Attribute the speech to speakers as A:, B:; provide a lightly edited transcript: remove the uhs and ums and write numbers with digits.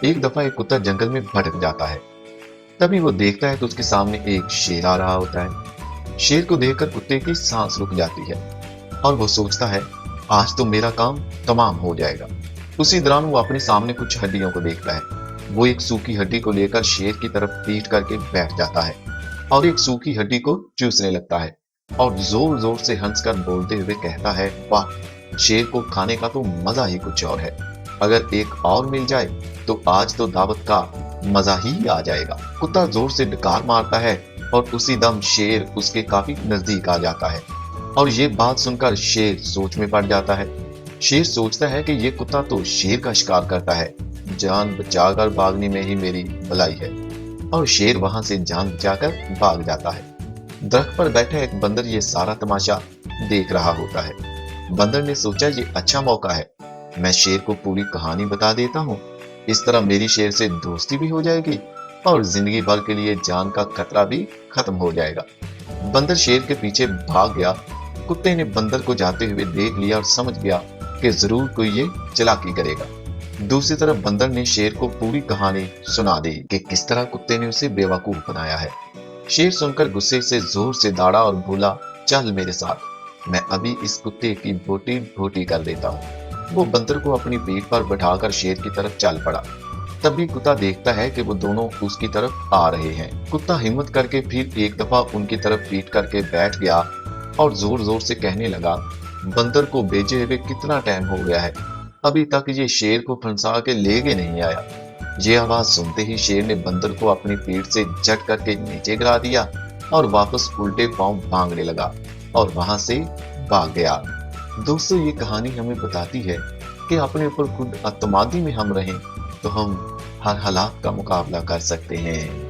A: एक दफा एक कुत्ता जंगल में भटक जाता है। तभी वो देखता है तो उसके सामने एक शेर आ रहा होता है। शेर को देखकर कुत्ते की सांस रुक जाती है और वो सोचता है, आज तो मेरा काम तमाम हो जाएगा। उसी दौरान वो अपने सामने कुछ हड्डियों को देखता है। वो एक सूखी हड्डी को लेकर शेर की तरफ पीठ करके बैठ जाता है और एक सूखी हड्डी को चूसने लगता है और जोर जोर से हंसकर बोलते हुए कहता है, वाह, शेर को खाने का तो मजा ही कुछ और है। अगर एक और मिल जाए तो आज तो दावत का मजा ही आ जाएगा। कुत्ता जोर से डकार मारता है और उसी दम शेर उसके काफी नजदीक आ जाता है और ये बात सुनकर शेर सोच में पड़ जाता है। शेर सोचता है कि ये कुत्ता तो शेर का शिकार करता है, जान बचाकर भागने में ही मेरी भलाई है। और शेर वहां से जान बचाकर भाग जाता है। दरख्त पर बैठा एक बंदर ये सारा तमाशा देख रहा होता है। बंदर ने सोचा, ये अच्छा मौका है, मैं शेर को पूरी कहानी बता देता हूँ। इस तरह मेरी शेर से दोस्ती भी हो जाएगी और जिंदगी भर के लिए जान का खतरा भी खत्म हो जाएगा। बंदर शेर के पीछे भाग गया। कुत्ते ने बंदर को जाते हुए देख लिया और समझ गया कि जरूर कोई ये चालाकी करेगा। दूसरी तरफ बंदर ने शेर को पूरी कहानी सुना दी कि किस तरह कुत्ते ने उसे बेवकूफ बनाया है। शेर सुनकर गुस्से से जोर से दौड़ा और बोला, चल मेरे साथ, मैं अभी इस कुत्ते की बोटी बोटी कर देता हूँ। वो बंदर को अपनी पीठ पर बैठाकर शेर की तरफ चल पड़ा। तभी कुत्ता देखता है कि वो दोनों उसकी तरफ आ रहे हैं। कुत्ता हिम्मत करके फिर एक दफा उनकी तरफ पीठ करके बैठ गया और जोर जोर से कहने लगा, बंदर को भेजे हुए कितना टाइम हो गया है, अभी तक ये शेर को फंसा के लेके नहीं आया। ये आवाज सुनते ही शेर ने बंदर को अपनी पीठ से झट करके नीचे गिरा दिया और वापस उल्टे पांव भागने लगा और वहां से भाग गया। दोस्तों, ये कहानी हमें बताती है कि अपने ऊपर खुद अत्मादी में हम रहें तो हम हर हालात का मुकाबला कर सकते हैं।